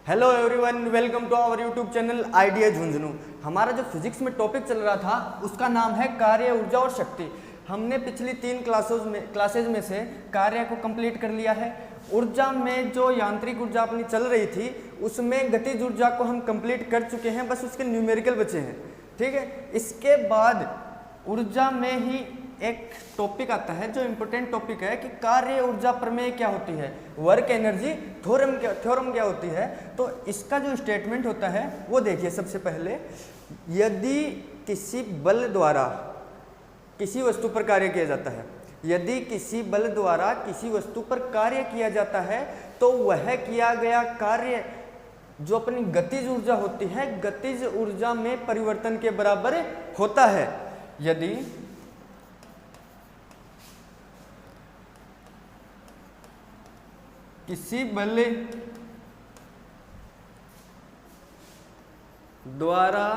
Hello everyone, welcome to our YouTube channel idea Jhunjhunu. हमारा जो physics में टॉपिक चल रहा था उसका नाम है कार्य, ऊर्जा और शक्ति। हमने पिछली 3 क्लासेज में से कार्य को कंप्लीट कर लिया है। ऊर्जा में जो यांत्रिक ऊर्जा अपनी चल रही थी उसमें गतिज ऊर्जा को हम कंप्लीट कर चुके हैं, बस उसके न्यूमेरिकल बचे हैं। ठीक है, इसके बाद ऊर्जा में ही एक टॉपिक आता है जो इम्पोर्टेंट टॉपिक है कि कार्य ऊर्जा प्रमेय क्या होती है, वर्क एनर्जी थ्योरम क्या होती है। तो इसका जो स्टेटमेंट होता है वो देखिए। सबसे पहले, यदि किसी बल द्वारा किसी वस्तु पर कार्य किया जाता है, यदि किसी बल द्वारा किसी वस्तु पर कार्य किया जाता है तो वह किया गया कार्य जो अपनी गतिज ऊर्जा होती है, गतिज ऊर्जा में परिवर्तन के बराबर होता है। यदि किसी बल द्वारा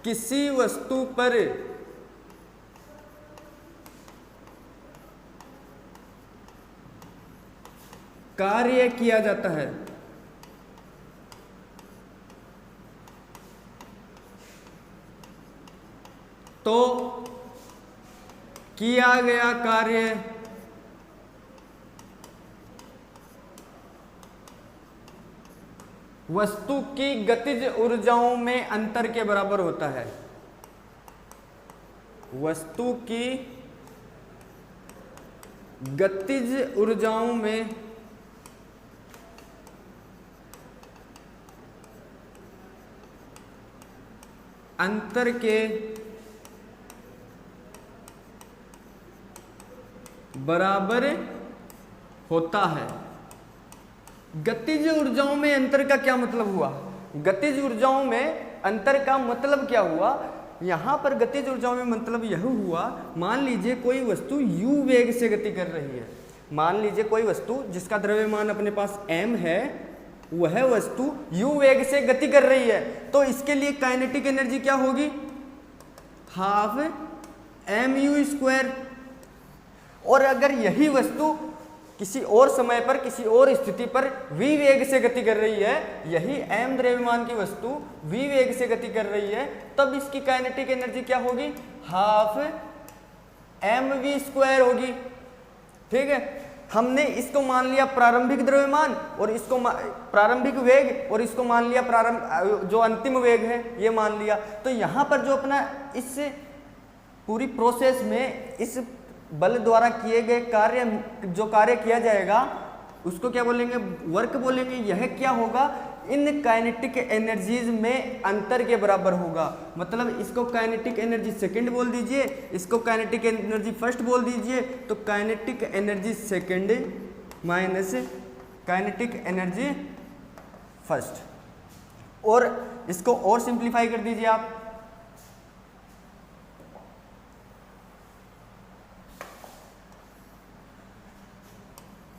किसी वस्तु पर कार्य किया जाता है तो किया गया कार्य वस्तु की गतिज ऊर्जाओं में अंतर के बराबर होता है। वस्तु की गतिज ऊर्जाओं में अंतर के बराबर होता है। गतिज ऊर्जाओं में अंतर का क्या मतलब हुआ? गतिज ऊर्जाओं में अंतर का मतलब क्या हुआ? यहां पर गतिज ऊर्जाओं में मतलब यह हुआ, मान लीजिए कोई वस्तु u वेग से गति कर रही है। मान लीजिए कोई वस्तु जिसका द्रव्यमान अपने पास m है, वह वस्तु u वेग से गति कर रही है, तो इसके लिए काइनेटिक एनर्जी क्या होगी? Half mu²। और अगर यही वस्तु किसी और समय पर किसी और स्थिति पर v वेग से गति कर रही है, यही m द्रव्यमान की वस्तु v वेग से गति कर रही है, तब इसकी काइनेटिक एनर्जी क्या होगी? हाफ mv² होगी। ठीक है, हमने इसको मान लिया प्रारंभिक द्रव्यमान और इसको प्रारंभिक वेग, और इसको मान लिया जो अंतिम वेग है ये मान लिया। तो यहाँ पर जो अपना इस पूरी प्रोसेस में इस बल द्वारा किए गए कार्य, जो कार्य किया जाएगा उसको क्या बोलेंगे? वर्क बोलेंगे। यह क्या होगा? इन काइनेटिक एनर्जीज में अंतर के बराबर होगा। मतलब इसको काइनेटिक एनर्जी सेकंड बोल दीजिए, इसको काइनेटिक एनर्जी फर्स्ट बोल दीजिए। तो kinetic energy second minus kinetic energy first, और इसको और सिंप्लीफाई कर दीजिए आप।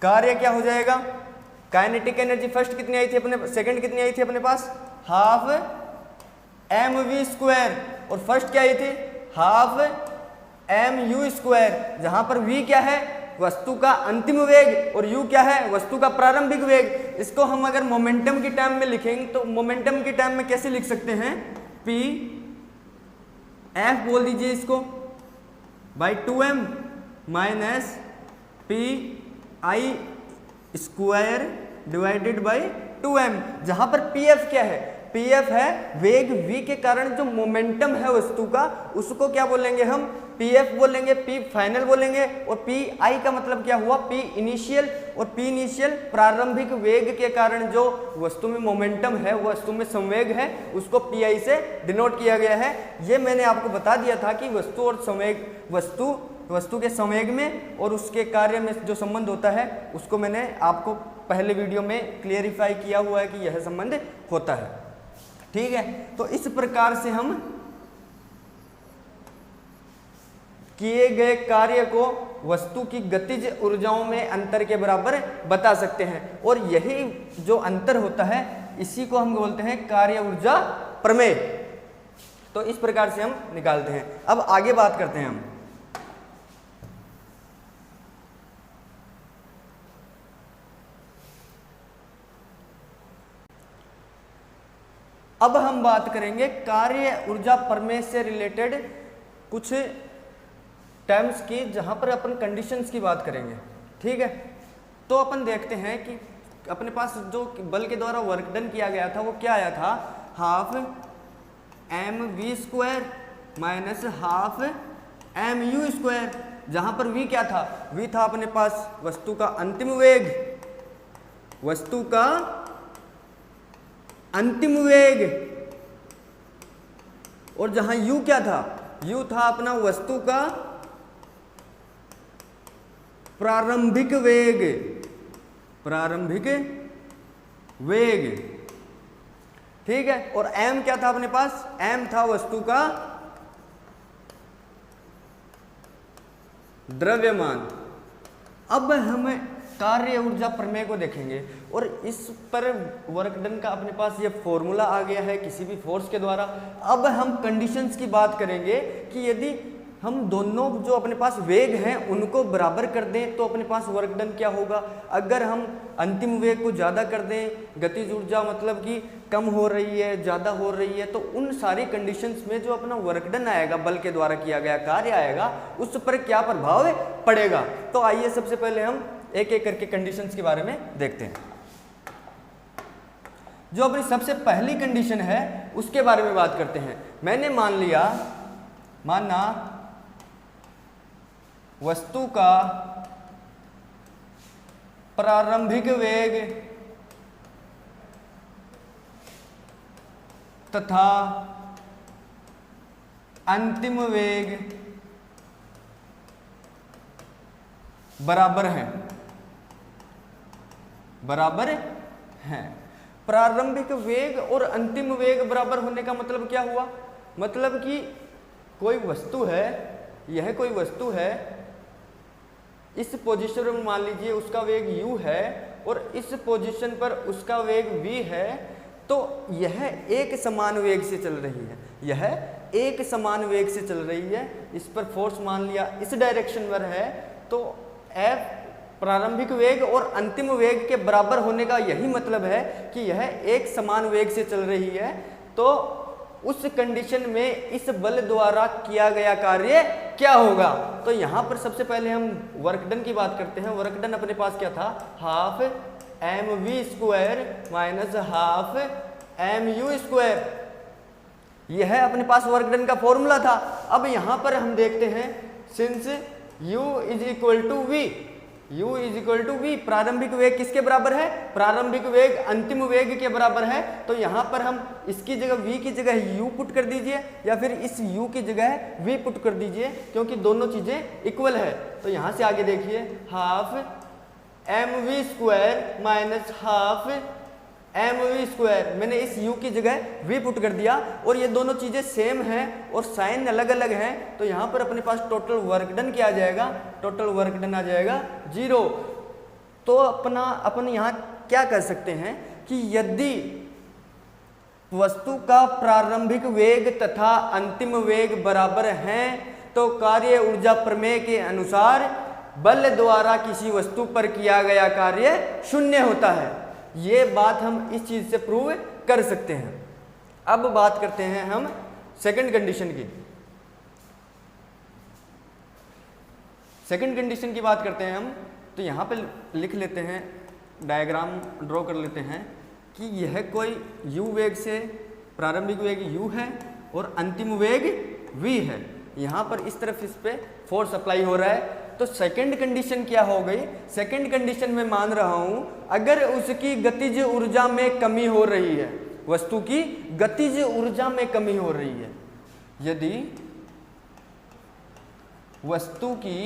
कार्य क्या हो जाएगा? काइनेटिक एनर्जी फर्स्ट कितनी आई थी अपने, सेकंड कितनी आई थी अपने पास? हाफ mv², और फर्स्ट क्या आई थी? Half mu²। जहां पर v क्या है? वस्तु का अंतिम वेग, और u क्या है? वस्तु का प्रारंभिक वेग। इसको हम अगर मोमेंटम की टर्म में लिखेंगे तो मोमेंटम की टर्म में कैसे लिख सकते हैं? p f बोल दीजिए इसको by 2m minus p i² divided by 2m। जहां पर pf क्या है? pf है वेग v के कारण जो मोमेंटम है वस्तु का, उसको क्या बोलेंगे हम? pf बोलेंगे, p फाइनल बोलेंगे, और pi का मतलब क्या हुआ? p इनिशियल, और p इनिशियल प्रारंभिक वेग के कारण जो वस्तु में मोमेंटम है, वस्तु में संवेग है, उसको pi से डिनोट किया गया है। ये मैंने आपको बता दिया था कि वस्तु और संवेग, वस्तु के संवेग में और उसके कार्य में जो संबंध होता है उसको मैंने आपको पहले वीडियो में क्लियरिफाई किया हुआ है कि यह संबंध होता है। ठीक है, तो इस प्रकार से हम किए गए कार्य को वस्तु की गतिज ऊर्जाओं में अंतर के बराबर बता सकते हैं, और यही जो अंतर होता है इसी को हम बोलते हैं कार्य ऊर्जा प्रमेय। तो इस प्रकार से हम निकालते हैं। अब आगे बात करते हैं हम। अब हम बात करेंगे कार्य ऊर्जा प्रमेय से रिलेटेड कुछ टर्म्स की, जहां पर अपन कंडीशंस की बात करेंगे। ठीक है, तो अपन देखते हैं कि अपने पास जो बल के द्वारा वर्क डन किया गया था वो क्या आया था, half m v square minus half m u square, जहां पर वी क्या था, वी था अपने पास वस्तु का अंतिम वेग, वस्तु का अंतिम वेग, और जहां यू क्या था, यू था अपना वस्तु का प्रारंभिक वेग, प्रारंभिक वेग। ठीक है, और m क्या था अपने पास, m था वस्तु का द्रव्यमान। अब हम कार्य ऊर्जा प्रमेय को देखेंगे और इस पर वर्क डन का अपने पास ये फॉर्मूला आ गया है किसी भी फोर्स के द्वारा। अब हम कंडीशंस की बात करेंगे कि यदि हम दोनों जो अपने पास वेग हैं उनको बराबर कर दें तो अपने पास वर्क डन क्या होगा। अगर हम अंतिम वेग को ज़्यादा कर दें, गतिज ऊर्जा मतलब कि कम हो रही है, ज़्यादा हो रही है, तो उन सारी कंडीशंस में जो अपना वर्क डन आएगा, बल के द्वारा किया गया कार्य आएगा, उस पर क्या प्रभाव पड़ेगा। तो आइए सबसे पहले हम एक एक करके कंडीशंस के बारे में देखते हैं। जो अपनी सबसे पहली कंडीशन है उसके बारे में बात करते हैं। मैंने माना वस्तु का प्रारंभिक वेग तथा अंतिम वेग बराबर हैं। प्रारंभिक वेग और अंतिम वेग बराबर होने का मतलब क्या हुआ, मतलब कि कोई वस्तु है, यह कोई वस्तु है, इस पोजीशन में मान लीजिए उसका वेग u है और इस पोजीशन पर उसका वेग v है, तो यह एक समान वेग से चल रही है, यह एक समान वेग से चल रही है। इस पर फोर्स मान लिया इस डायरेक्शन पर है, तो F प्रारंभिक वेग और अंतिम वेग के बराबर होने का यही मतलब है कि यह एक समान वेग से चल रही है। तो उस कंडीशन में इस बल द्वारा किया गया कार्य क्या होगा। तो यहाँ पर सबसे पहले हम वर्क डन की बात करते हैं। वर्क डन अपने पास क्या था, half m v square minus half m u square, यह अपने पास वर्क डन का फॉर्मूला था। अब यहाँ पर हम देखते हैं, since u is equal to v, u is equal to v, प्रारंभिक वेग किसके बराबर है, प्रारंभिक वेग अंतिम वेग के बराबर है। तो यहाँ पर हम इसकी जगह v की जगह u पुट कर दीजिए या फिर इस u की जगह v पुट कर दीजिए, क्योंकि दोनों चीजें इक्वल है। तो यहाँ से आगे देखिए, half m v square minus half m v square, मैंने इस u की जगह v पुट कर दिया और ये दोनों चीजें सेम हैं और साइन अलग अलग हैं। तो यहाँ पर अपने पास टोटल वर्क डन क्या आ जाएगा, टोटल वर्क डन आ जाएगा 0। तो अपन यहाँ क्या कर सकते हैं कि यदि वस्तु का प्रारंभिक वेग तथा अंतिम वेग बराबर हैं तो कार्य ऊर्जा प्रमेय के अनुसार बल द्वारा किसी वस्तु पर किया गया कार्य शून्य होता है। ये बात हम इस चीज से प्रूव कर सकते हैं। अब बात करते हैं हम सेकंड कंडीशन की। सेकंड कंडीशन की बात करते हैं हम, तो यहाँ पे लिख लेते हैं, डायग्राम ड्रॉ कर लेते हैं कि यह कोई u वेग से, प्रारंभिक वेग u है और अंतिम वेग v है। यहाँ पर इस तरफ इस पे फोर्स अप्लाई हो रहा है। तो सेकंड कंडीशन क्या हो गई, सेकंड कंडीशन में मान रहा हूं अगर उसकी गतिज ऊर्जा में कमी हो रही है, वस्तु की गतिज ऊर्जा में कमी हो रही है, यदि वस्तु की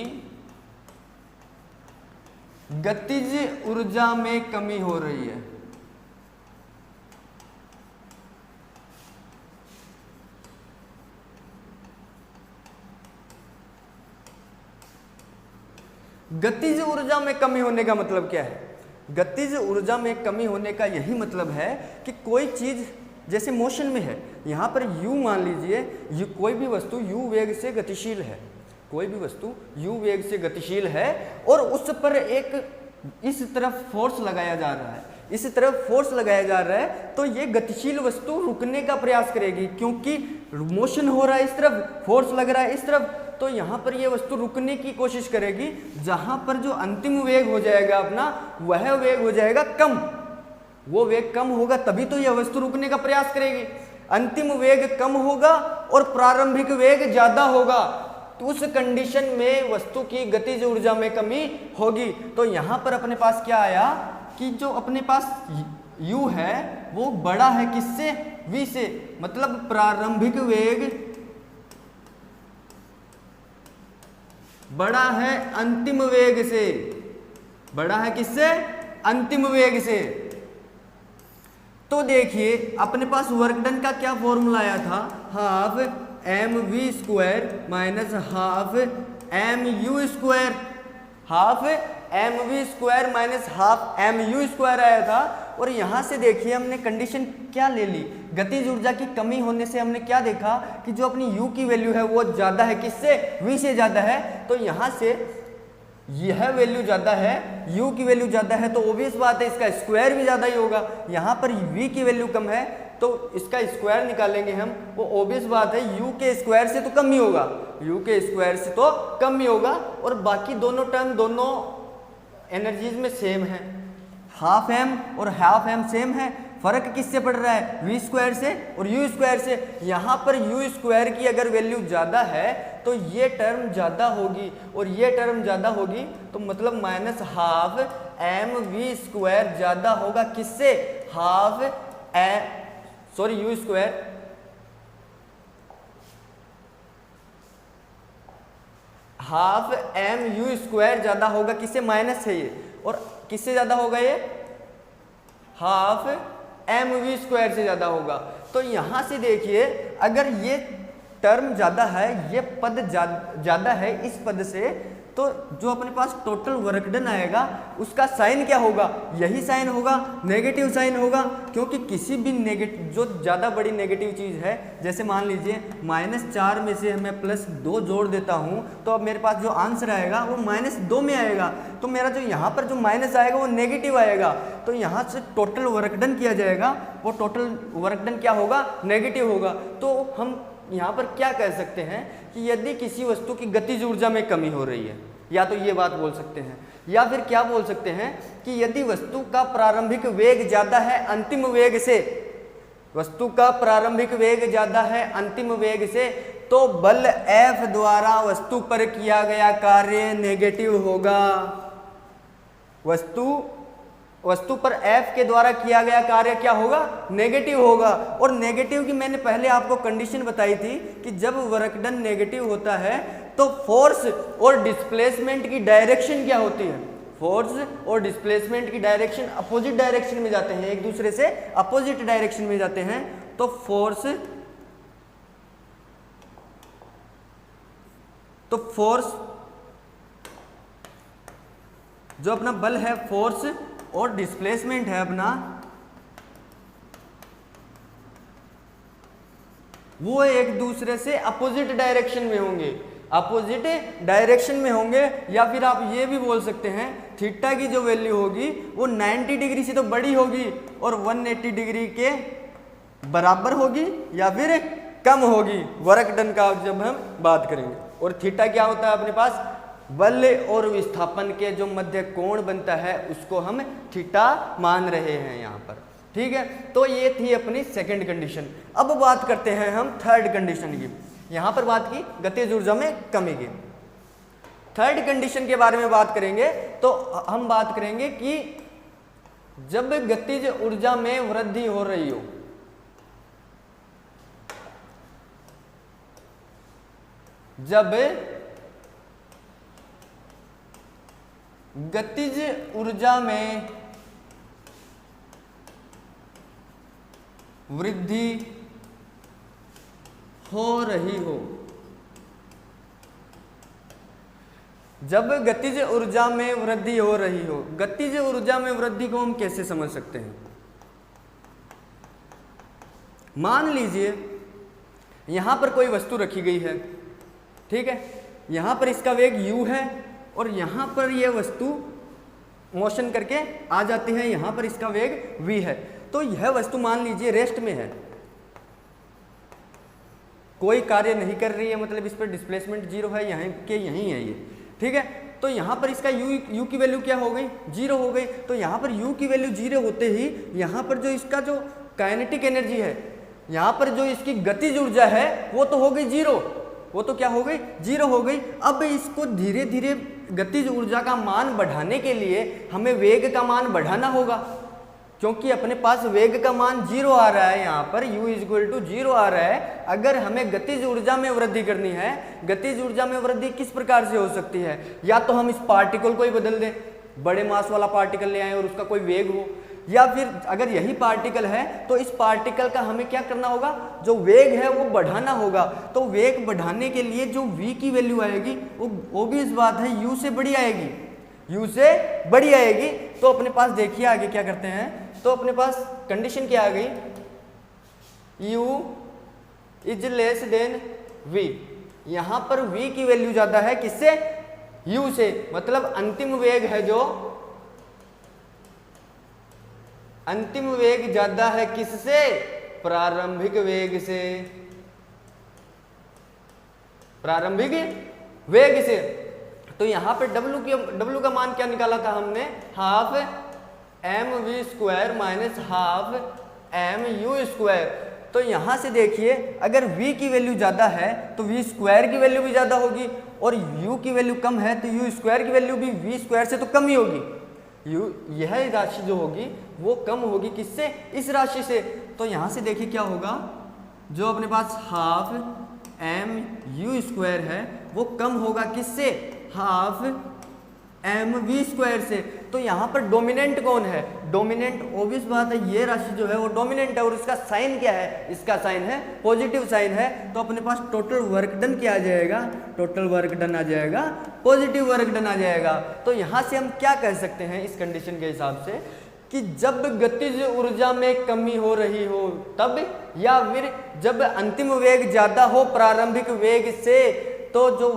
गतिज ऊर्जा में कमी हो रही है, गतिज ऊर्जा में कमी होने का मतलब क्या है, गतिज ऊर्जा में कमी होने का यही मतलब है कि कोई चीज जैसे मोशन में है, यहाँ पर u मान लीजिए, कोई भी वस्तु u वेग से गतिशील है, कोई भी वस्तु u वेग से गतिशील है और उस पर एक इस तरफ फोर्स लगाया जा रहा है। इसी तरफ फोर्स लगाया जा रहा है तो ये गतिशील वस्तु रुकने का प्रयास करेगी, क्योंकि मोशन हो रहा है इस तरफ, फोर्स लग रहा है इस तरफ, तो यहाँ पर ये वस्तु रुकने की कोशिश करेगी। जहाँ पर जो अंतिम वेग हो जाएगा अपना, वह वेग हो जाएगा कम। वो वेग कम होगा तभी तो यह वस्तु रुकने का प्रयास करेगी। अंतिम वेग कम होगा और प्रारंभिक वेग ज्यादा होगा, तो उस कंडीशन में वस्तु की गतिज ऊर्जा में कमी होगी। तो यहाँ पर अपने पास क्या आया कि जो अपने पास u है वो बड़ा है किससे, v से, मतलब प्रारंभिक वेग बड़ा है अंतिम वेग से, बड़ा है किससे, अंतिम वेग से। तो देखिए अपने पास वर्क डन का क्या फॉर्मूला आया था, half mv² minus half mu², half mv² minus half mu² आया था। और यहाँ से देखिए हमने कंडीशन क्या ले ली, गतिज ऊर्जा की कमी होने से हमने क्या देखा कि जो अपनी u की वैल्यू है वो ज़्यादा है किससे, v से ज़्यादा है। तो यहाँ से यह वैल्यू ज़्यादा है, u की वैल्यू ज़्यादा है, तो ओबियस बात है इसका स्क्वायर भी ज़्यादा ही होगा। यहाँ पर v की वैल्यू कम है तो इसका स्क्वायर निकालेंगे हम, वो ओबियस बात है u के स्क्वायर से तो कम ही होगा, u के स्क्वायर से तो कम ही होगा। और बाकी दोनों टर्म दोनों एनर्जीज में सेम है, हाफ m और हाफ m सेम है। फर्क किससे पड़ रहा है, v² से और u² से। यहाँ पर u² की अगर वैल्यू ज़्यादा है तो ये टर्म ज़्यादा होगी और ये टर्म ज़्यादा होगी, तो मतलब माइनस हाफ mv² ज़्यादा होगा किससे, हाफ u², हाफ mu² ज़्यादा होगा किससे, माइनस है ये, और किससे ज़्यादा होगा ये, हाफ mv² से ज़्यादा होगा। तो यहाँ से देखिए अगर ये टर्म ज़्यादा है, ये पद ज़्यादा है इस पद से, तो जो अपने पास टोटल वर्क डन आएगा उसका साइन क्या होगा, यही साइन होगा, नेगेटिव साइन होगा। क्योंकि किसी भी नेगेटिव, जो ज़्यादा बड़ी नेगेटिव चीज़ है, जैसे मान लीजिए -4 में से मैं +2 जोड़ देता हूँ, तो अब मेरे पास जो आंसर आएगा वो -2 में आएगा। तो मेरा जो यहाँ पर जो माइनस आएगा वो नेगेटिव आएगा। तो यहाँ से टोटल वर्क डन किया जाएगा, वो टोटल वर्क डन क्या होगा, नेगेटिव होगा। तो हम यहाँ पर क्या कह सकते हैं कि यदि किसी वस्तु की गतिज ऊर्जा में कमी हो रही है, या तो ये बात बोल सकते हैं, या फिर क्या बोल सकते हैं कि यदि वस्तु का प्रारंभिक वेग ज़्यादा है अंतिम वेग से, वस्तु का प्रारंभिक वेग ज़्यादा है अंतिम वेग से, तो बल F द्वारा वस्तु पर किया गया कार्य नेगेटिव होगा। वस्तु पर F के द्वारा किया गया कार्य क्या होगा, नेगेटिव होगा। और नेगेटिव की मैंने पहले आपको कंडीशन बताई थी कि जब वर्क डन नेगेटिव होता है तो फोर्स और डिस्प्लेसमेंट की डायरेक्शन क्या होती है, फोर्स और डिस्प्लेसमेंट की डायरेक्शन अपोजिट डायरेक्शन में जाते हैं, एक दूसरे से अपोजिट डायरेक्शन में जाते हैं। तो फोर्स जो अपना बल है, फोर्स और डिस्प्लेसमेंट है अपना, वो एक दूसरे से अपोजिट डायरेक्शन में होंगे, अपोजिट डायरेक्शन में होंगे। या फिर आप ये भी बोल सकते हैं थीटा की जो वैल्यू होगी वो 90 डिग्री से तो बड़ी होगी और 180 डिग्री के बराबर होगी या फिर कम होगी, वर्क डन का जब हम बात करेंगे। और थीटा क्या होता है अपने पास, बल और विस्थापन के जो मध्य कोण बनता है उसको हम थीटा मान रहे हैं यहाँ पर, ठीक है। तो ये थी अपनी सेकंड कंडीशन। अब बात करते हैं हम थर्ड कंडीशन की। यहाँ पर बात की गतिज ऊर्जा में कमी की। थर्ड कंडीशन के बारे में बात करेंगे तो हम बात करेंगे कि जब गतिज ऊर्जा में वृद्धि हो रही हो, जब गतिज ऊर्जा में वृद्धि हो रही हो, जब गतिज ऊर्जा में वृद्धि हो रही हो। गतिज ऊर्जा में वृद्धि को हम कैसे समझ सकते हैं, मान लीजिए यहां पर कोई वस्तु रखी गई है, ठीक है, यहां पर इसका वेग u है और यहां पर यह वस्तु मोशन करके आ जाती है, यहाँ पर इसका वेग v है। तो यह वस्तु मान लीजिए रेस्ट में है, कोई कार्य नहीं कर रही है, मतलब इस पर डिस्प्लेसमेंट जीरो है, यहाँ के यहीं है ये, ठीक है। तो यहाँ पर इसका u की वैल्यू क्या हो गई, जीरो हो गई। तो यहाँ पर u की वैल्यू जीरो होते ही यहाँ पर जो इसका जो काइनेटिक एनर्जी है, यहाँ पर जो इसकी गतिज ऊर्जा है वो तो हो गई जीरो, वो तो क्या हो गई, जीरो हो गई। अब इसको धीरे धीरे गतिज ऊर्जा का मान बढ़ाने के लिए हमें वेग का मान बढ़ाना होगा, क्योंकि अपने पास वेग का मान जीरो आ रहा है, यहाँ पर u इक्वल टू जीरो आ रहा है। अगर हमें गतिज ऊर्जा में वृद्धि करनी है, गतिज ऊर्जा में वृद्धि किस प्रकार से हो सकती है, या तो हम इस पार्टिकल को ही बदल दें, बड़े मास वाला पार्टिकल ले आए और उसका कोई वेग हो, या फिर अगर यही पार्टिकल है तो इस पार्टिकल का हमें क्या करना होगा, जो वेग है वो बढ़ाना होगा। तो वेग बढ़ाने के लिए जो v की वैल्यू आएगी वो ऑब्वियस बात है u से बड़ी आएगी, u से बड़ी आएगी। तो अपने पास देखिए आगे क्या करते हैं, तो अपने पास कंडीशन क्या आ गई, u is less than v। यहां पर v की वैल्यू ज्यादा है किससे, u से, मतलब अंतिम वेग है जो, अंतिम वेग ज्यादा है किससे, प्रारंभिक वेग से, प्रारंभिक वेग से। तो यहां पे W का मान क्या निकाला था हमने, half mv square minus half mu square. तो यहां से देखिए अगर v की वैल्यू ज्यादा है तो v स्क्वायर की वैल्यू भी ज्यादा होगी, और u की वैल्यू कम है तो u स्क्वायर की वैल्यू भी v स्क्वायर से तो कम ही होगी। यह राशि जो होगी वो कम होगी किससे, इस राशि से। तो यहां से देखिए क्या होगा, जो अपने पास हाफ mu स्क्वायर है वो कम होगा किससे, हाफ mv स्क्वायर से। तो यहाँ पर डोमिनेंट कौन है, डोमिनेंट ऑब्वियस बात है ये राशि जो है वो डोमिनेंट है, और इसका साइन क्या है, इसका साइन है पॉजिटिव साइन है। तो अपने पास टोटल वर्क डन क्या आ जाएगा, टोटल वर्क डन आ जाएगा, पॉजिटिव वर्क डन आ जाएगा। तो यहाँ से हम क्या कह सकते हैं इस कंडीशन के हिसाब से, कि जब गतिज ऊर्जा में कमी हो रही हो तब, या फिर जब अंतिम वेग ज्यादा हो प्रारंभिक वेग से, तो जो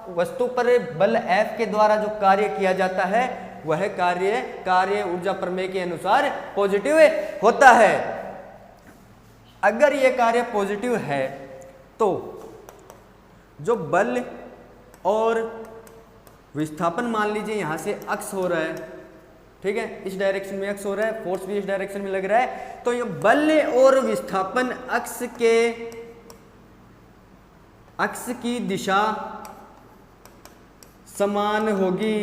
वस्तु पर बल F के द्वारा जो कार्य किया जाता है वह कार्य ऊर्जा प्रमेय के अनुसार पॉजिटिव होता है। अगर यह कार्य पॉजिटिव है तो जो बल और विस्थापन, मान लीजिए यहां से अक्स हो रहा है, ठीक है, इस डायरेक्शन में अक्स हो रहा है, फोर्स भी इस डायरेक्शन में लग रहा है। तो ये बल और विस्थापन अक्स की दिशा समान होगी।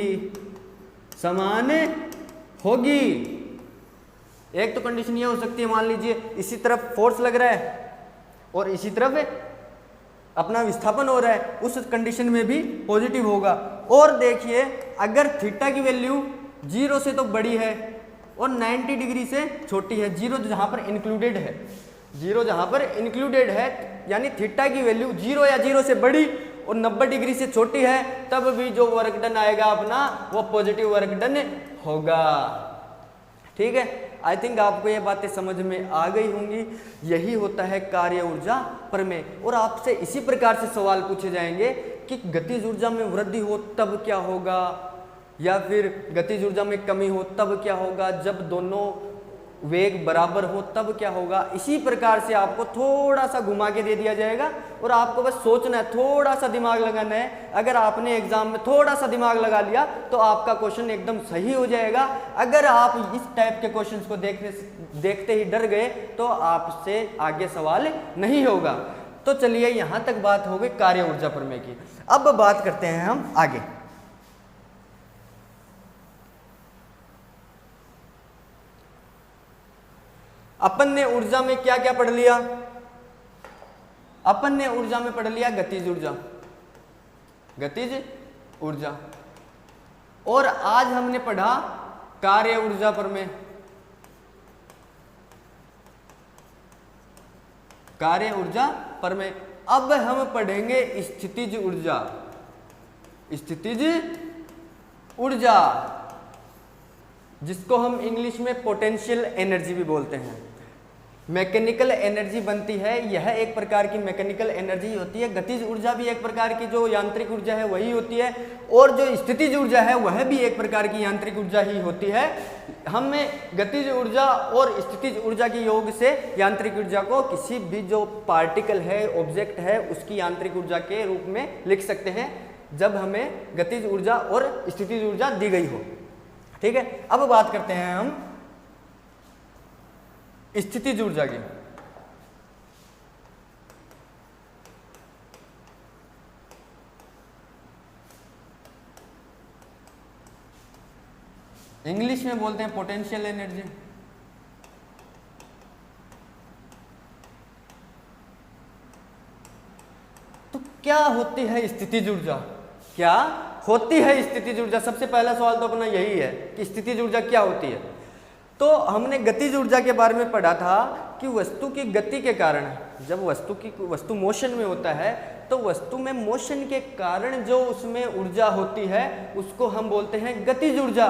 एक तो कंडीशन ये हो सकती है, मान लीजिए इसी तरफ फोर्स लग रहा है और इसी तरफ अपना विस्थापन हो रहा है, उस कंडीशन में भी पॉजिटिव होगा। और देखिए अगर थीटा की वैल्यू जीरो से तो बड़ी है और 90 डिग्री से छोटी है, जीरो जहां पर इंक्लूडेड है, जीरो जहां पर इंक्लूडेड है, यानी थीटा की वैल्यू जीरो या जीरो से बड़ी और 90 डिग्री से छोटी है, तब भी जो वर्क डन आएगा अपना वो पॉजिटिव वर्क डन होगा। ठीक है, आई थिंक आपको ये बातें समझ में आ गई होंगी। यही होता है कार्य ऊर्जा प्रमेय। और आपसे इसी प्रकार से सवाल पूछे जाएंगे कि गतिज ऊर्जा में वृद्धि हो तब क्या होगा, या फिर गतिज ऊर्जा में कमी हो तब क्या होगा, जब दोनों वेग बराबर हो तब क्या होगा। इसी प्रकार से आपको थोड़ा सा घुमा के दे दिया जाएगा और आपको बस सोचना है, थोड़ा सा दिमाग लगाना है। अगर आपने एग्जाम में थोड़ा सा दिमाग लगा लिया तो आपका क्वेश्चन एकदम सही हो जाएगा। अगर आप इस टाइप के क्वेश्चंस को देखते ही डर गए तो आपसे आगे सवाल नहीं होगा। तो चलिए यहां तक बात हो गई कार्य ऊर्जा प्रमेय की। अब बात करते हैं हम आगे। अपन ने ऊर्जा में क्या क्या पढ़ लिया, अपन ने ऊर्जा में पढ़ लिया गतिज ऊर्जा, गतिज ऊर्जा, और आज हमने पढ़ा कार्य ऊर्जा प्रमेय, कार्य ऊर्जा प्रमेय। अब हम पढ़ेंगे स्थितिज ऊर्जा, स्थितिज ऊर्जा जिसको हम इंग्लिश में पोटेंशियल एनर्जी भी बोलते हैं। मैकेनिकल एनर्जी बनती है, यह एक प्रकार की मैकेनिकल एनर्जी होती है। गतिज ऊर्जा भी एक प्रकार की जो यांत्रिक ऊर्जा है वही होती है, और जो स्थितिज ऊर्जा है वह भी एक प्रकार की यांत्रिक ऊर्जा ही होती है। हमें गतिज ऊर्जा और स्थितिज ऊर्जा के योग से यांत्रिक ऊर्जा को किसी भी जो पार्टिकल है, ऑब्जेक्ट है, उसकी यांत्रिक ऊर्जा के रूप में लिख सकते हैं जब हमें गतिज ऊर्जा और स्थितिज ऊर्जा दी गई हो। ठीक है, अब बात करते हैं हम स्थितिज ऊर्जा की। इंग्लिश में बोलते हैं पोटेंशियल एनर्जी। तो क्या होती है स्थितिज ऊर्जा? क्या होती है स्थितिज ऊर्जा? सबसे पहला सवाल तो अपना यही है कि स्थितिज ऊर्जा क्या होती है। तो हमने गतिज ऊर्जा के बारे में पढ़ा था कि वस्तु की गति के कारण, जब वस्तु मोशन में होता है तो वस्तु में मोशन के कारण जो उसमें ऊर्जा होती है उसको हम बोलते हैं गतिज ऊर्जा।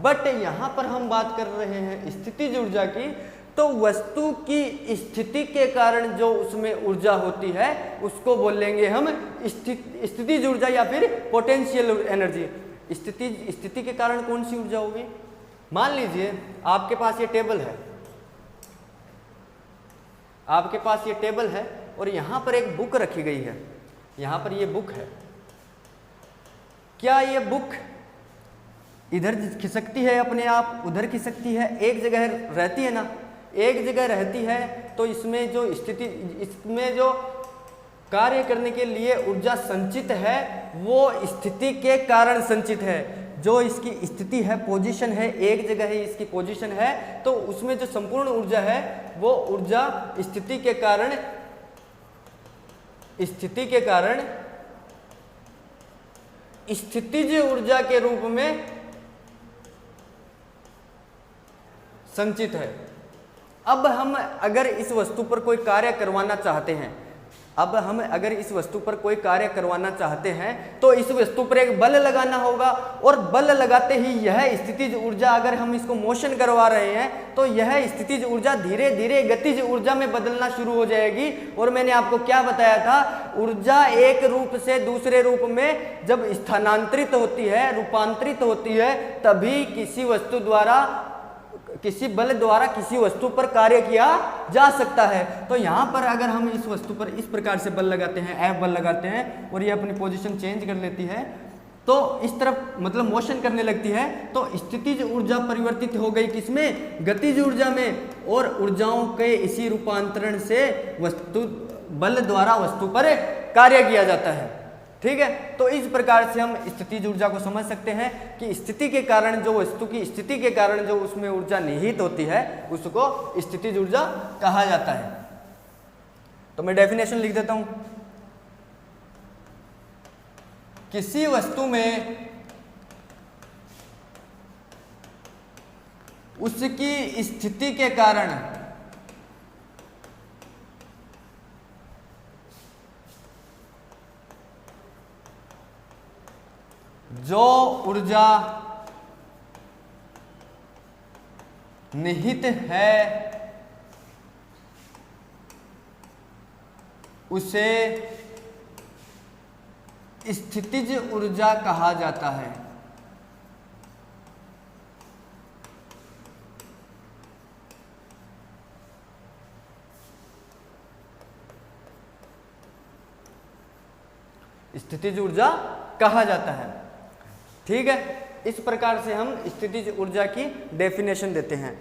बट यहाँ पर हम बात कर रहे हैं स्थितिज ऊर्जा की, तो वस्तु की स्थिति के कारण जो उसमें ऊर्जा होती है उसको बोलेंगे हम स्थितिज ऊर्जा या फिर पोटेंशियल एनर्जी। स्थिति के कारण कौन सी ऊर्जा होगी? मान लीजिए आपके पास ये टेबल है, आपके पास ये टेबल है और यहां पर एक बुक रखी गई है, यहां पर ये बुक है। क्या ये बुक इधर खिसकती है अपने आप, उधर खिसकती है? एक जगह रहती है ना, एक जगह रहती है। तो इसमें जो कार्य करने के लिए ऊर्जा संचित है वो स्थिति के कारण संचित है। जो इसकी स्थिति है, पोजीशन है, एक जगह ही इसकी पोजीशन है, तो उसमें जो संपूर्ण ऊर्जा है वो ऊर्जा स्थिति के कारण स्थितिज ऊर्जा के रूप में संचित है। अब हम अगर इस वस्तु पर कोई कार्य करवाना चाहते हैं, तो इस वस्तु पर एक बल लगाना होगा, और बल लगाते ही यह स्थितिज ऊर्जा, अगर हम इसको मोशन करवा रहे हैं तो यह स्थितिज ऊर्जा धीरे धीरे गतिज ऊर्जा में बदलना शुरू हो जाएगी। और मैंने आपको क्या बताया था, ऊर्जा एक रूप से दूसरे रूप में जब स्थानांतरित होती है, रूपांतरित होती है, तभी किसी बल द्वारा किसी वस्तु पर कार्य किया जा सकता है। तो यहाँ पर अगर हम इस वस्तु पर इस प्रकार से बल लगाते हैं, F बल लगाते हैं, और ये अपनी पोजीशन चेंज कर लेती है, तो इस तरफ मतलब मोशन करने लगती है, तो स्थितिज ऊर्जा परिवर्तित हो गई किसमें? गतिज ऊर्जा में। और ऊर्जाओं के इसी रूपांतरण से बल द्वारा वस्तु पर कार्य किया जाता है। ठीक है, तो इस प्रकार से हम स्थितिज ऊर्जा को समझ सकते हैं कि स्थिति के कारण, जो वस्तु की स्थिति के कारण जो उसमें ऊर्जा निहित होती है उसको स्थितिज ऊर्जा कहा जाता है। तो मैं डेफिनेशन लिख देता हूं। किसी वस्तु में उसकी स्थिति के कारण जो ऊर्जा निहित है उसे स्थितिज ऊर्जा कहा जाता है। स्थितिज ऊर्जा कहा जाता है। ठीक है, इस प्रकार से हम स्थितिज ऊर्जा की डेफिनेशन देते हैं।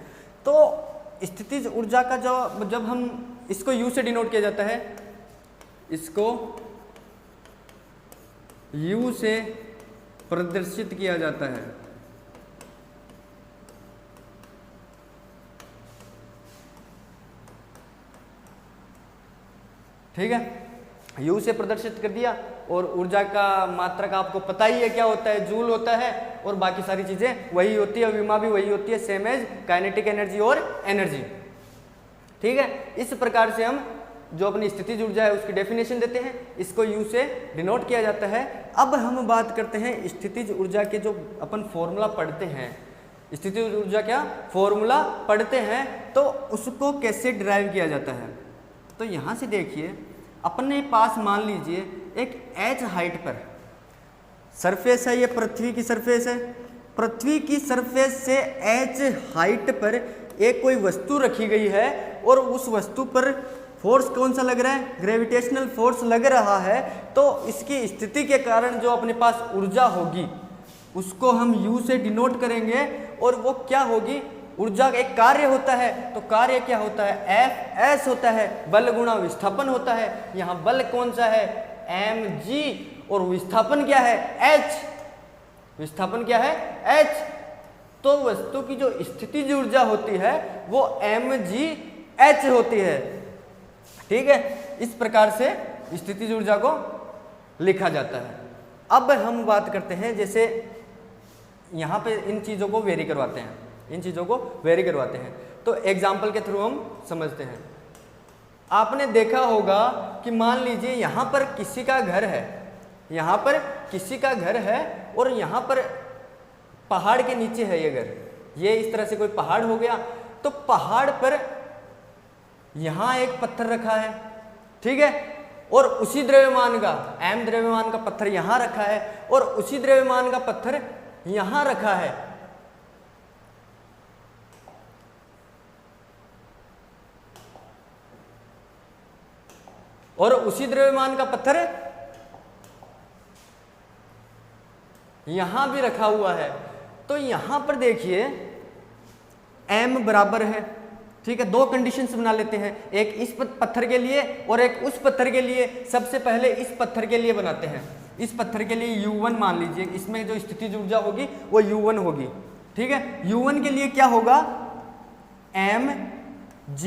तो स्थितिज ऊर्जा का जब हम इसको U से डिनोट किया जाता है, इसको U से प्रदर्शित किया जाता है। ठीक है, U से प्रदर्शित कर दिया। और ऊर्जा का मात्रा का आपको पता ही है क्या होता है, जूल होता है, और बाकी सारी चीजें वही होती है, विमा भी वही होती है, सेम एज काइनेटिक एनर्जी और एनर्जी। ठीक है, इस प्रकार से हम जो अपनी स्थितिज ऊर्जा है उसकी डेफिनेशन देते हैं, इसको U से डिनोट किया जाता है। अब हम बात करते हैं स्थितिज ऊर्जा के जो अपन फॉर्मूला पढ़ते हैं, स्थितिज ऊर्जा क्या फॉर्मूला पढ़ते हैं तो उसको कैसे डिराइव किया जाता है। तो यहाँ से देखिए अपने पास मान लीजिए एक h हाइट पर सरफेस है, ये पृथ्वी की सरफेस है, पृथ्वी की सरफेस से h हाइट पर एक कोई वस्तु रखी गई है और उस वस्तु पर फोर्स कौन सा लग रहा है, ग्रेविटेशनल फोर्स लग रहा है। तो इसकी स्थिति के कारण जो अपने पास ऊर्जा होगी उसको हम U से डिनोट करेंगे और वो क्या होगी, ऊर्जा एक कार्य होता है। तो कार्य क्या होता है, F होता है, बल गुणा विस्थापन होता है। यहाँ बल कौन सा है, mg, और विस्थापन क्या है, h। विस्थापन क्या है, h। तो वस्तु की जो स्थितिज ऊर्जा होती है वो mgh होती है। ठीक है, इस प्रकार से स्थितिज ऊर्जा को लिखा जाता है। अब हम बात करते हैं, जैसे यहाँ पे इन चीज़ों को वेरी करवाते हैं, तो एग्जाम्पल के थ्रू हम समझते हैं। आपने देखा होगा कि मान लीजिए यहाँ पर किसी का घर है, और यहाँ पर पहाड़ के नीचे है ये घर, ये इस तरह से कोई पहाड़ हो गया। तो पहाड़ पर यहाँ एक पत्थर रखा है, ठीक है, और उसी द्रव्यमान का m द्रव्यमान का पत्थर यहाँ रखा है और उसी द्रव्यमान का पत्थर यहाँ रखा है। और उसी द्रव्यमान का पत्थर यहां भी रखा हुआ है। तो यहां पर देखिए m बराबर है, ठीक है। दो कंडीशंस बना लेते हैं, एक इस पत्थर के लिए और एक उस पत्थर के लिए। सबसे पहले इस पत्थर के लिए बनाते हैं। इस पत्थर के लिए U1 मान लीजिए, इसमें जो स्थितिज ऊर्जा होगी वो U1 होगी, ठीक है। U1 के लिए क्या होगा, mg,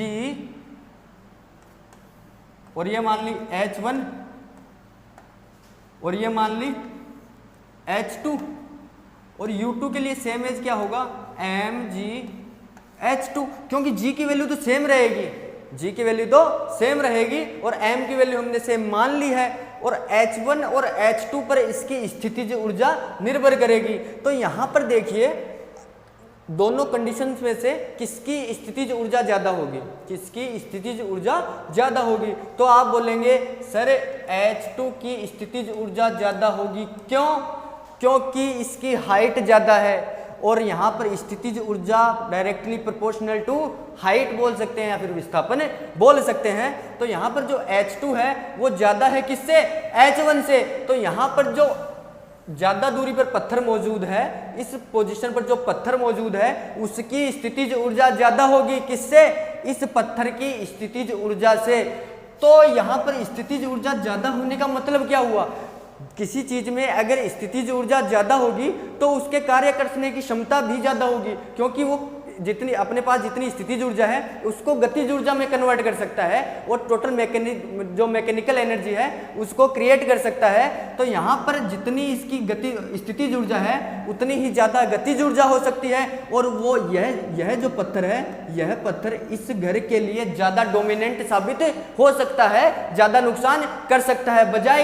और ये मान ली H1, और ये मान ली H2, और U2 के लिए सेम एज क्या होगा, mgH2, क्योंकि G की वैल्यू तो सेम रहेगी, और M की वैल्यू हमने सेम मान ली है, और H1 और H2 पर इसकी स्थितिज ऊर्जा निर्भर करेगी। तो यहाँ पर देखिए दोनों कंडीशंस में से किसकी स्थितिज ऊर्जा ज्यादा होगी, तो आप बोलेंगे सर H2 की स्थितिज ऊर्जा ज्यादा होगी। क्यों, क्योंकि इसकी हाइट ज्यादा है, और यहाँ पर स्थितिज ऊर्जा डायरेक्टली प्रोपोर्शनल टू हाइट बोल सकते हैं या फिर विस्थापन बोल सकते हैं। तो यहाँ पर जो H2 है वो ज्यादा है किससे, H1 से। तो यहाँ पर जो ज्यादा दूरी पर पत्थर मौजूद है, इस पोजीशन पर जो पत्थर मौजूद है उसकी स्थितिज ऊर्जा ज्यादा होगी, किससे, इस पत्थर की स्थितिज ऊर्जा से। तो यहाँ पर स्थितिज ऊर्जा ज्यादा होने का मतलब क्या हुआ, किसी चीज में अगर स्थितिज ऊर्जा ज्यादा होगी तो उसके कार्य करने की क्षमता भी ज्यादा होगी, क्योंकि वो जितनी अपने पास जितनी स्थितिज ऊर्जा है उसको गतिज ऊर्जा में कन्वर्ट कर सकता है और टोटल मैकेनिकल एनर्जी है उसको क्रिएट कर सकता है। तो यहाँ पर जितनी इसकी स्थितिज ऊर्जा है उतनी ही ज्यादा गतिज ऊर्जा हो सकती है। और वो यह जो पत्थर है, यह पत्थर इस घर के लिए ज्यादा डोमिनेंट साबित हो सकता है, ज्यादा नुकसान कर सकता है बजाय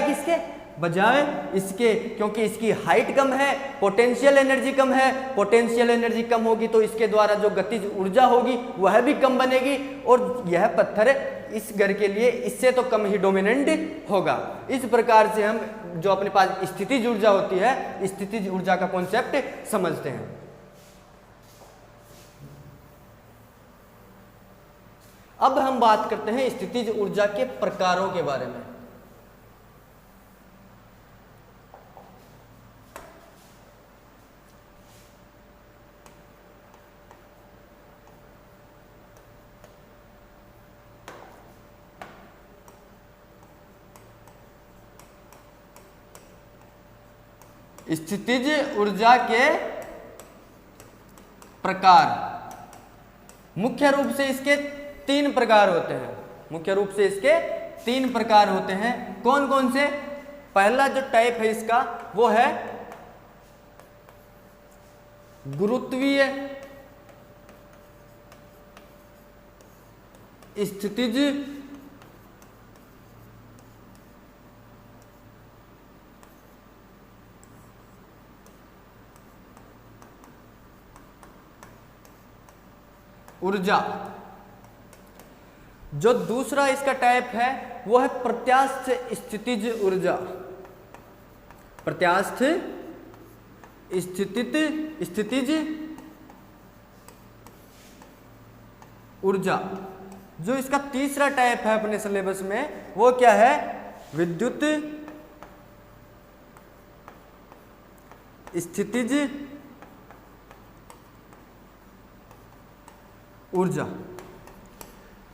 इसके, क्योंकि इसकी हाइट कम है, पोटेंशियल एनर्जी कम है। पोटेंशियल एनर्जी कम होगी तो इसके द्वारा जो गतिज ऊर्जा होगी वह भी कम बनेगी, और यह पत्थर इस घर के लिए इससे तो कम ही डोमिनेंट होगा। इस प्रकार से हम जो अपने पास स्थितिज ऊर्जा होती है, स्थितिज ऊर्जा का कॉन्सेप्ट समझते हैं। अब हम बात करते हैं स्थितिज ऊर्जा के प्रकारों के बारे में। स्थितिज ऊर्जा के प्रकार, मुख्य रूप से इसके तीन प्रकार होते हैं। कौन कौन से, पहला जो टाइप है इसका वो है गुरुत्वीय स्थितिज ऊर्जा। जो दूसरा इसका टाइप है वो है प्रत्यास्थ स्थितिज ऊर्जा। प्रत्यास्थ स्थितिज ऊर्जा। जो इसका तीसरा टाइप है अपने सिलेबस में वो क्या है? विद्युत स्थितिज ऊर्जा।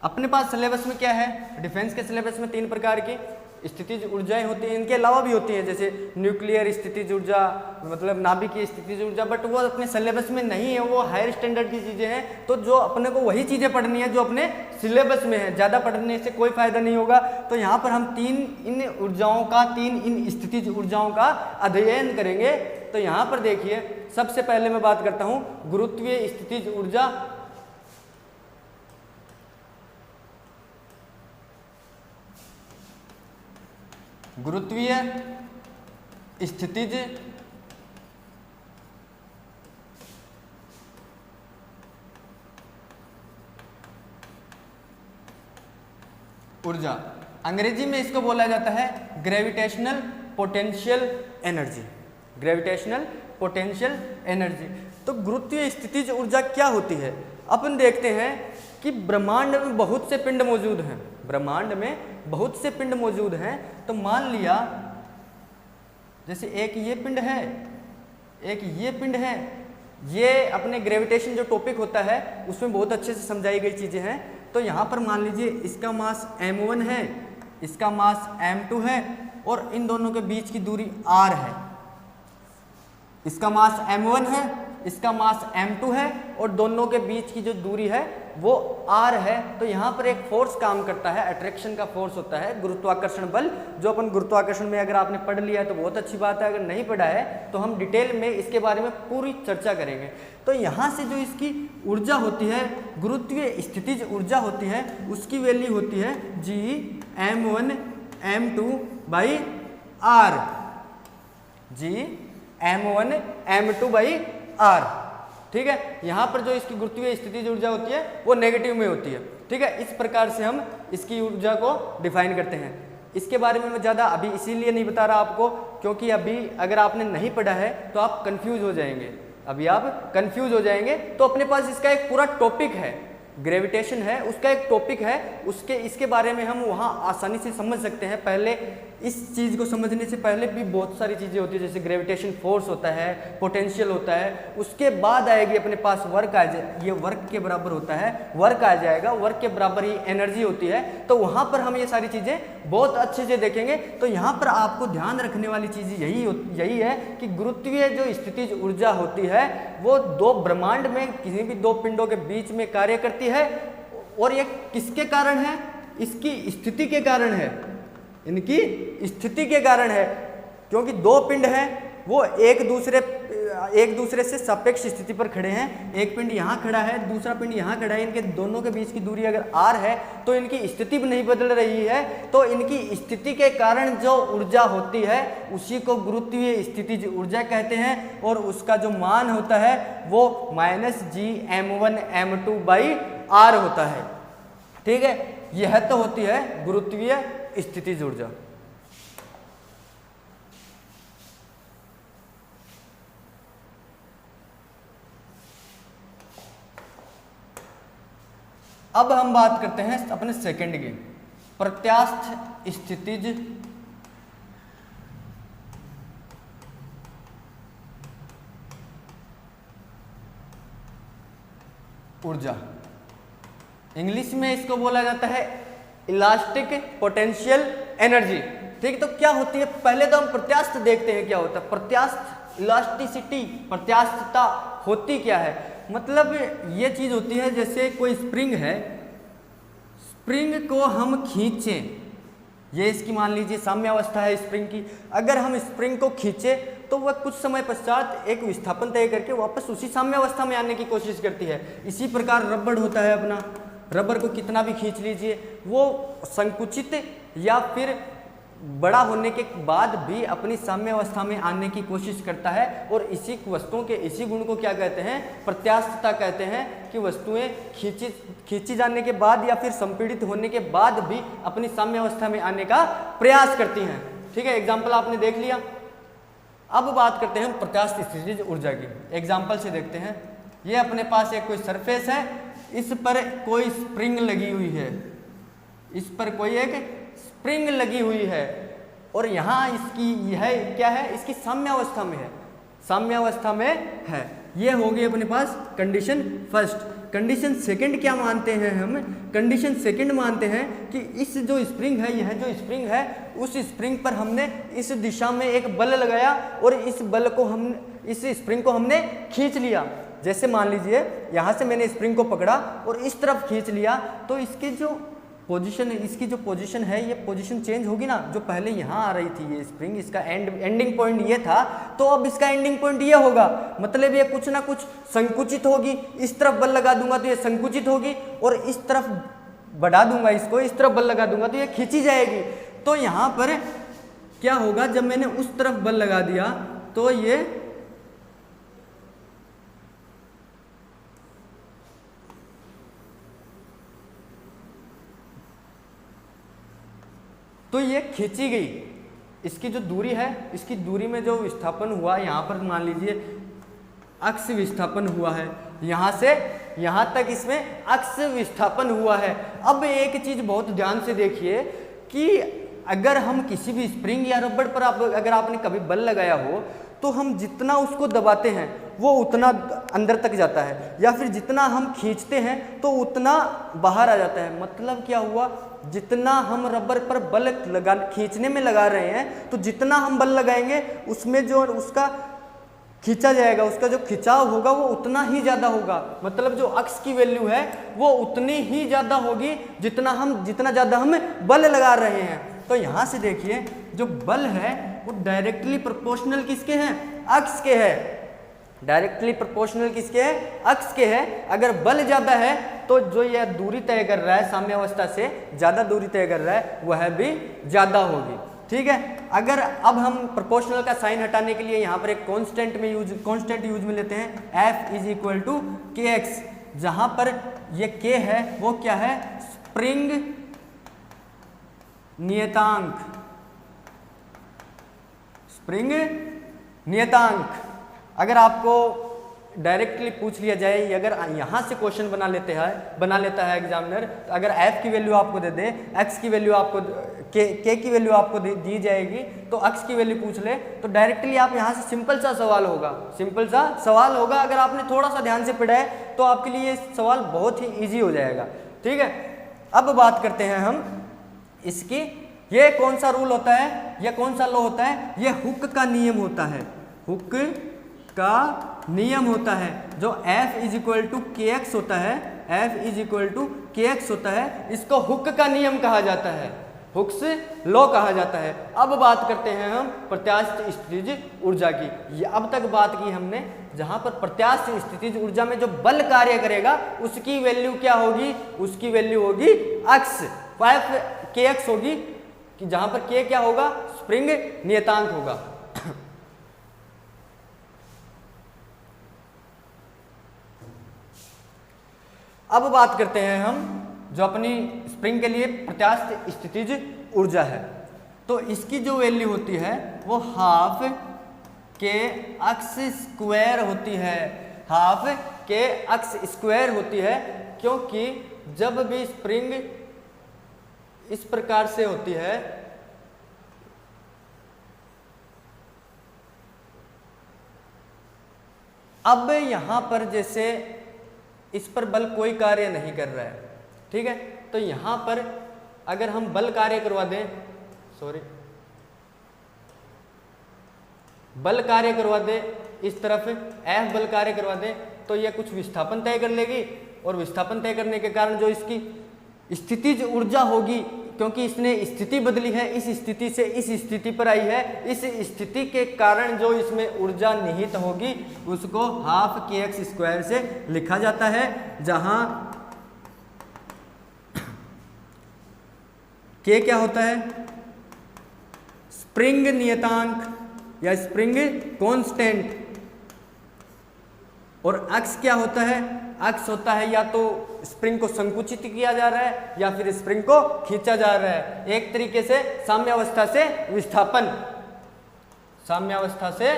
अपने पास सिलेबस में क्या है? डिफेंस के सिलेबस में 3 प्रकार की स्थितिज ऊर्जाएं होती हैं। इनके अलावा भी होती हैं जैसे न्यूक्लियर स्थितिज ऊर्जा, मतलब नाभिकीय स्थितिज ऊर्जा, बट वो अपने सिलेबस में नहीं है, वो हायर स्टैंडर्ड की चीज़ें हैं। तो जो अपने को वही चीज़ें पढ़नी है जो अपने सिलेबस में है, ज़्यादा पढ़ने से कोई फायदा नहीं होगा। तो यहाँ पर हम 3 इन ऊर्जाओं का, 3 इन स्थितिज ऊर्जाओं का अध्ययन करेंगे। तो यहाँ पर देखिए, सबसे पहले मैं बात करता हूँ गुरुत्वीय स्थितिज ऊर्जा। गुरुत्वीय स्थितिज ऊर्जा। अंग्रेजी में इसको बोला जाता है gravitational potential energy. Gravitational potential energy. तो गुरुत्वीय स्थितिज ऊर्जा क्या होती है? अपन देखते हैं कि ब्रह्मांड में बहुत से पिंड मौजूद हैं। ब्रह्मांड में बहुत से पिंड मौजूद हैं। तो मान लिया जैसे एक ये पिंड है, एक ये पिंड है। ये अपने ग्रेविटेशन जो टॉपिक होता है उसमें बहुत अच्छे से समझाई गई चीज़ें हैं। तो यहाँ पर मान लीजिए इसका मास m1 है, इसका मास m2 है और इन दोनों के बीच की दूरी r है। इसका मास m1 है, इसका मास m2 है और दोनों के बीच की जो दूरी है वो r है। तो यहाँ पर एक फोर्स काम करता है, अट्रैक्शन का फोर्स होता है, गुरुत्वाकर्षण बल। जो अपन गुरुत्वाकर्षण में अगर आपने पढ़ लिया है तो बहुत अच्छी बात है, अगर नहीं पढ़ा है तो हम डिटेल में इसके बारे में पूरी चर्चा करेंगे। तो यहाँ से जो इसकी ऊर्जा होती है, गुरुत्वीय स्थितिज ऊर्जा होती है, उसकी वैल्यू होती है Gm1 m2 by r। Gm1 m2 by r। ठीक है। यहाँ पर जो इसकी गुरुत्वीय स्थितिज ऊर्जा होती है वो नेगेटिव में होती है। ठीक है। इस प्रकार से हम इसकी ऊर्जा को डिफाइन करते हैं। इसके बारे में मैं ज़्यादा अभी इसीलिए नहीं बता रहा आपको क्योंकि अभी अगर आपने नहीं पढ़ा है तो आप कंफ्यूज हो जाएंगे। अभी आप कंफ्यूज हो जाएंगे। तो अपने पास इसका एक पूरा टॉपिक है, ग्रेविटेशन है, उसका एक टॉपिक है, इसके बारे में हम वहाँ आसानी से समझ सकते हैं। पहले इस चीज़ को समझने से पहले भी बहुत सारी चीज़ें होती है, जैसे ग्रेविटेशन फोर्स होता है, पोटेंशियल होता है। उसके बाद आएगी अपने पास वर्क आ जाए, ये वर्क के बराबर होता है, वर्क आ जाएगा, वर्क के बराबर ही एनर्जी होती है। तो वहाँ पर हम ये सारी चीज़ें बहुत अच्छे से देखेंगे। तो यहाँ पर आपको ध्यान रखने वाली चीज़ यही है कि गुरुत्वीय जो स्थितिज ऊर्जा होती है वो 2 ब्रह्मांड में किसी भी 2 पिंडों के बीच में कार्य करती है। और ये किसके कारण है? इसकी स्थिति के कारण है, इनकी स्थिति के कारण है। क्योंकि 2 पिंड हैं वो एक दूसरे से सापेक्ष स्थिति पर खड़े हैं। एक पिंड यहाँ खड़ा है, दूसरा पिंड यहाँ खड़ा है। इनके दोनों के बीच की दूरी अगर r है तो इनकी स्थिति भी नहीं बदल रही है। तो इनकी स्थिति के कारण जो ऊर्जा होती है उसी को गुरुत्वीय स्थितिज ऊर्जा कहते हैं। और उसका जो मान होता है वो -Gm1 m2 बाई r होता है। ठीक है। यह तो होती है गुरुत्वीय स्थितिज ऊर्जा। अब हम बात करते हैं अपने सेकंड की, प्रत्यास्थ स्थितिज ऊर्जा। इंग्लिश में इसको बोला जाता है इलास्टिक पोटेंशियल एनर्जी। ठीक। तो क्या होती है? पहले तो हम प्रत्यास्थ देखते हैं क्या होता है। प्रत्यास्थ, इलास्टिसिटी, प्रत्यास्थता होती क्या है? मतलब ये चीज होती है जैसे कोई स्प्रिंग है, स्प्रिंग को हम खींचें, ये इसकी मान लीजिए साम्यावस्था है स्प्रिंग की। अगर हम स्प्रिंग को खींचे तो वह कुछ समय पश्चात एक विस्थापन तय करके वापस उसी साम्यावस्था में आने की कोशिश करती है। इसी प्रकार रबड़ होता है अपना, रबर को कितना भी खींच लीजिए वो संकुचित या फिर बड़ा होने के बाद भी अपनी साम्य अवस्था में आने की कोशिश करता है, और इसी वस्तुओं के इसी गुण को क्या कहते हैं, प्रत्यास्थता कहते हैं, कि वस्तुएं खींची जाने के बाद या फिर संपीड़ित होने के बाद भी अपनी साम्य अवस्था में आने का प्रयास करती हैं। ठीक है, एग्जाम्पल आपने देख लिया। अब बात करते हैं हम प्रत्यास्थ स्थितिज ऊर्जा की। एग्जाम्पल से देखते हैं, ये अपने पास एक कोई सरफेस है, इस पर कोई स्प्रिंग लगी हुई है, इस पर कोई एक स्प्रिंग लगी हुई है, और यहाँ इसकी यह क्या है, इसकी साम्य अवस्था में है, साम्य अवस्था में है। ये होगी अपने पास कंडीशन फर्स्ट। कंडीशन सेकंड क्या मानते हैं हम, कंडीशन सेकंड मानते हैं कि इस जो स्प्रिंग है, यह जो स्प्रिंग है, उस स्प्रिंग पर हमने इस दिशा में एक बल लगाया, और इस बल को हमने, इस स्प्रिंग को हमने खींच लिया। जैसे मान लीजिए यहाँ से मैंने स्प्रिंग को पकड़ा और इस तरफ खींच लिया, तो इसकी जो पोजीशन है, इसकी जो पोजीशन है, ये पोजीशन चेंज होगी ना। जो पहले यहाँ आ रही थी ये स्प्रिंग, इसका एंडिंग पॉइंट ये था, तो अब इसका एंडिंग पॉइंट ये होगा, मतलब ये कुछ ना कुछ संकुचित होगी। इस तरफ बल लगा दूंगा तो ये संकुचित होगी, और इस तरफ बढ़ा दूंगा इसको, इस तरफ बल लगा दूंगा तो ये खींची जाएगी। तो यहाँ पर क्या होगा, जब मैंने उस तरफ बल लगा दिया तो ये खींची गई। इसकी जो दूरी है, इसकी दूरी में जो विस्थापन हुआ, यहाँ पर मान लीजिए अक्ष विस्थापन हुआ है, यहाँ से यहाँ तक इसमें अक्ष विस्थापन हुआ है। अब एक चीज बहुत ध्यान से देखिए कि अगर हम किसी भी स्प्रिंग या रबड़ पर अगर आपने कभी बल लगाया हो, तो हम जितना उसको दबाते हैं वो उतना अंदर तक जाता है, या फिर जितना हम खींचते हैं तो उतना बाहर आ जाता है। मतलब क्या हुआ, जितना हम रबर पर बल खींचने में लगा रहे हैं, तो जितना हम बल लगाएंगे उसमें जो उसका खींचा जाएगा, उसका जो खिंचाव होगा वो उतना ही ज़्यादा होगा। मतलब जो अक्ष की वैल्यू है वो उतनी ही ज़्यादा होगी जितना ज़्यादा हम बल लगा रहे हैं। तो यहाँ से देखिए जो बल है वो डायरेक्टली प्रोपोर्शनल किसके हैं, अक्ष के है। डायरेक्टली प्रोपोर्शनल किसके है, अक्ष के है। अगर बल ज़्यादा है तो जो यह दूरी तय कर रहा है, साम्य अवस्था से ज़्यादा दूरी तय कर रहा है, वह भी ज़्यादा होगी। ठीक है, अगर अब हम प्रोपोर्शनल का साइन हटाने के लिए यहाँ पर एक कांस्टेंट यूज में लेते हैं, F इज इक्वल टू के एक्स, जहाँ पर ये के है वो क्या है, स्प्रिंग नियतांक, स्प्रिंग नियतांक। अगर आपको डायरेक्टली पूछ लिया जाए, अगर यहाँ से क्वेश्चन बना लेता है एग्जामिनर, तो अगर f की वैल्यू आपको दे दे, x की वैल्यू आपको k की वैल्यू आपको दी जाएगी, तो x की वैल्यू पूछ ले, तो डायरेक्टली आप यहाँ से सिंपल सा सवाल होगा। अगर आपने थोड़ा सा ध्यान से पढ़ा है तो आपके लिए सवाल बहुत ही ईजी हो जाएगा। ठीक है, अब बात करते हैं हम इसकी, ये कौन सा रूल होता है, यह कौन सा लॉ होता है, ये हुक का नियम होता है, हुक का नियम होता है। जो F इज इक्वल टू के एक्स होता है, F इज इक्वल टू के एक्स होता है, इसको हुक का नियम कहा जाता है, हुक्स लॉ कहा जाता है। अब बात करते हैं हम प्रत्यास्थ स्थितिज ऊर्जा की। ये अब तक बात की हमने, जहां पर प्रत्यास्थ स्थितिज ऊर्जा में जो बल कार्य करेगा उसकी वैल्यू क्या होगी, उसकी वैल्यू होगी अक्ष, 5kx होगी, कि जहां पर k क्या होगा, स्प्रिंग नियतांक होगा। अब बात करते हैं हम जो अपनी स्प्रिंग के लिए प्रत्यास्थ स्थितिज ऊर्जा है, तो इसकी जो वैल्यू होती है वो हाफ के अक्ष स्क्वायर होती है, हाफ के अक्ष स्क्वायर होती है, क्योंकि जब भी स्प्रिंग इस प्रकार से होती है, अब यहां पर जैसे इस पर बल कोई कार्य नहीं कर रहा है, ठीक है, तो यहां पर अगर हम बल कार्य करवा दें, बल कार्य करवा दें, इस तरफ F बल कार्य करवा दें, तो यह कुछ विस्थापन तय कर लेगी, और विस्थापन तय करने के कारण जो इसकी स्थितिज ऊर्जा होगी, क्योंकि इसने स्थिति बदली है, इस स्थिति से इस स्थिति पर आई है, इस स्थिति के कारण जो इसमें ऊर्जा निहित होगी उसको हाफ के एक्स स्क्वायर से लिखा जाता है, जहां के क्या होता है, स्प्रिंग नियतांक या स्प्रिंग कांस्टेंट, और अक्स क्या होता है, अक्स होता है या तो स्प्रिंग को संकुचित किया जा रहा है या फिर स्प्रिंग को खींचा जा रहा है, एक तरीके से साम्यावस्था से विस्थापन, साम्यावस्था से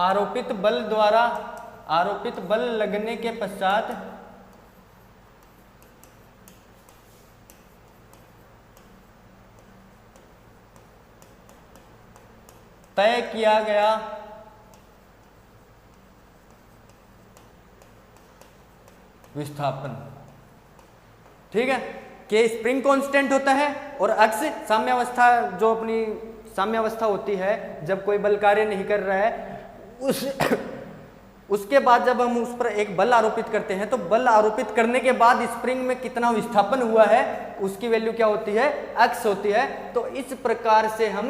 आरोपित बल द्वारा, आरोपित बल लगने के पश्चात तय किया गया विस्थापन। ठीक है, कि स्प्रिंग कांस्टेंट होता है और अक्स साम्यावस्था, जो अपनी साम्यावस्था होती है जब कोई बल कार्य नहीं कर रहा है, उसके बाद जब हम उस पर एक बल आरोपित करते हैं तो बल आरोपित करने के बाद स्प्रिंग में कितना विस्थापन हुआ है उसकी वैल्यू क्या होती है, अक्स होती है। तो इस प्रकार से हम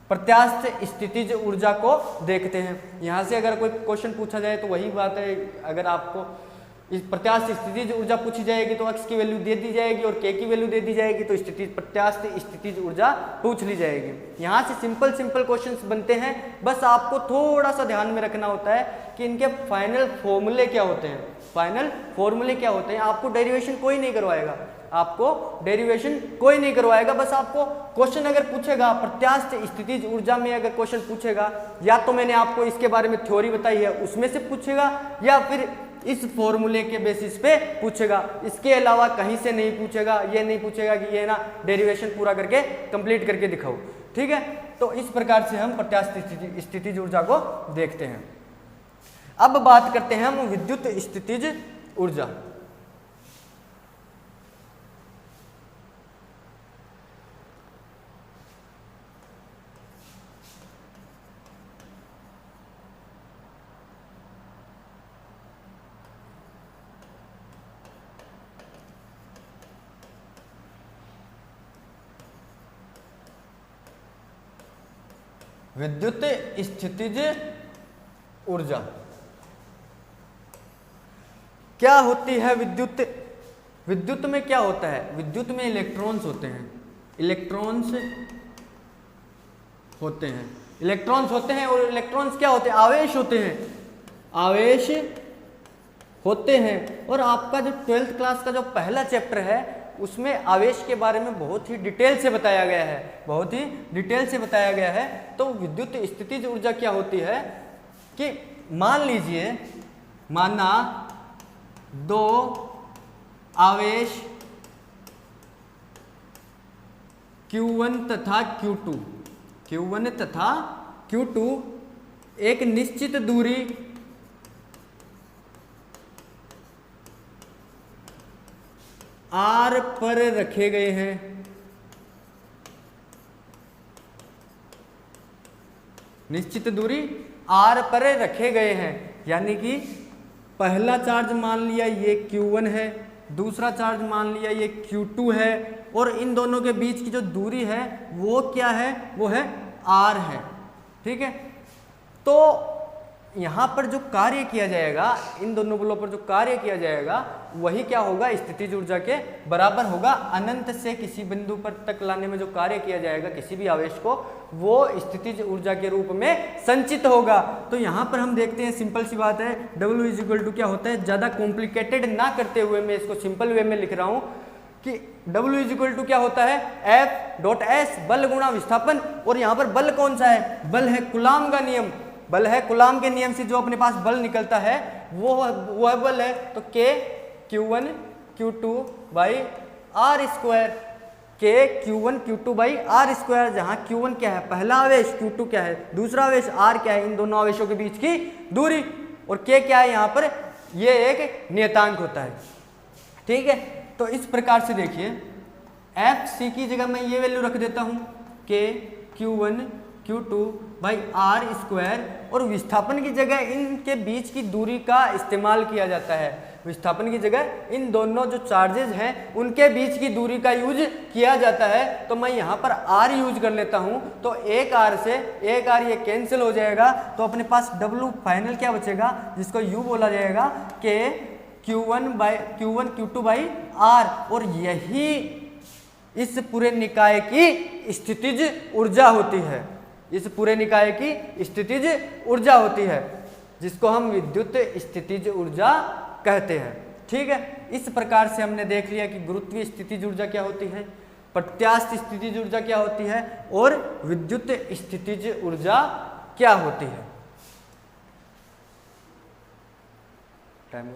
प्रत्यास्थ स्थितिज ऊर्जा को देखते हैं। यहाँ से अगर कोई क्वेश्चन पूछा जाए तो वही बात है, अगर आपको इस प्रत्यास्थ स्थितिज ऊर्जा पूछी जाएगी तो अक्स की वैल्यू दे दी जाएगी और के की वैल्यू दे दी जाएगी, तो प्रत्यास्थ स्थितिज ऊर्जा पूछ ली जाएगी। यहाँ से सिंपल क्वेश्चंस बनते हैं, बस आपको थोड़ा सा ध्यान में रखना होता है कि इनके फाइनल फॉर्मूले क्या होते हैं, फाइनल फॉर्मूले क्या होते हैं। आपको डेरिवेशन कोई नहीं करवाएगा, आपको डेरिवेशन कोई नहीं करवाएगा, बस आपको क्वेश्चन अगर पूछेगा प्रत्यास्थ स्थितिज ऊर्जा में, अगर क्वेश्चन पूछेगा या तो मैंने आपको इसके बारे में थ्योरी बताई है उसमें से पूछेगा या फिर इस फॉर्मूले के बेसिस पे पूछेगा, इसके अलावा कहीं से नहीं पूछेगा। ये नहीं पूछेगा कि ये ना डेरिवेशन पूरा करके कंप्लीट करके दिखाओ। ठीक है, तो इस प्रकार से हम प्रत्यास्थ स्थितिज ऊर्जा को देखते हैं। अब बात करते हैं हम विद्युत स्थितिज ऊर्जा। विद्युत स्थितिज ऊर्जा क्या होती है? विद्युत में क्या होता है? विद्युत में इलेक्ट्रॉन्स होते हैं, इलेक्ट्रॉन्स होते हैं, इलेक्ट्रॉन्स होते हैं। और इलेक्ट्रॉन्स क्या होते हैं? आवेश होते हैं, आवेश होते हैं। और आपका जो 12th क्लास का जो पहला चैप्टर है उसमें आवेश के बारे में बहुत ही डिटेल से बताया गया है, बहुत ही डिटेल से बताया गया है। तो विद्युत स्थितिज ऊर्जा क्या होती है कि मान लीजिए, माना दो आवेश Q1 तथा Q2, Q1 तथा Q2 एक निश्चित दूरी R पर रखे गए हैं। निश्चित दूरी R पर रखे गए हैं, यानी कि पहला चार्ज मान लिया ये Q1 है, दूसरा चार्ज मान लिया ये Q2 है, और इन दोनों के बीच की जो दूरी है वो क्या है? वो है R है। ठीक है, तो यहाँ पर जो कार्य किया जाएगा, इन दोनों बलों पर जो कार्य किया जाएगा वही क्या होगा? स्थितिज ऊर्जा के बराबर होगा। अनंत से किसी बिंदु पर तक लाने में जो कार्य किया जाएगा किसी भी आवेश को, वो स्थितिज ऊर्जा के रूप में संचित होगा। तो यहाँ पर हम देखते हैं, सिंपल सी बात है, W इक्वल टू क्या होता है? ज़्यादा कॉम्प्लिकेटेड ना करते हुए मैं इसको सिंपल वे में लिख रहा हूँ कि W इक्वल टू क्या होता है? F.S बल गुणा विस्थापन। और यहाँ पर बल कौन सा है? बल है कूलाम का नियम, बल है कूलाम के नियम से जो अपने पास बल निकलता है वो बल है। तो K Q1 Q2 by R square, K Q1 Q2 by R square, जहाँ Q1 क्या है? पहला आवेश, Q2 क्या है? दूसरा आवेश, R क्या है? इन दोनों आवेशों के बीच की दूरी। और K क्या है यहाँ पर? ये एक नियतांक होता है। ठीक है, तो इस प्रकार से देखिए, FC की जगह मैं ये वैल्यू रख देता हूँ, K Q1 Q2 by R square, और विस्थापन की जगह इनके बीच की दूरी का इस्तेमाल किया जाता है। विस्थापन की जगह इन दोनों जो चार्जेज हैं उनके बीच की दूरी का यूज किया जाता है। तो मैं यहाँ पर r यूज कर लेता हूँ, तो एक r से एक r ये कैंसिल हो जाएगा, तो अपने पास W फाइनल क्या बचेगा, जिसको U बोला जाएगा कि Q1 Q2 बाई R, और यही इस पूरे निकाय की स्थितिज ऊर्जा होती है, इस पूरे निकाय की स्थितिज ऊर्जा होती है, जिसको हम विद्युत स्थितिज ऊर्जा कहते हैं। ठीक है, इस प्रकार से हमने देख लिया कि गुरुत्वीय स्थितिज ऊर्जा क्या होती है, प्रत्यास्थ स्थितिज ऊर्जा क्या होती है, और विद्युत स्थितिज ऊर्जा क्या होती है। टाइम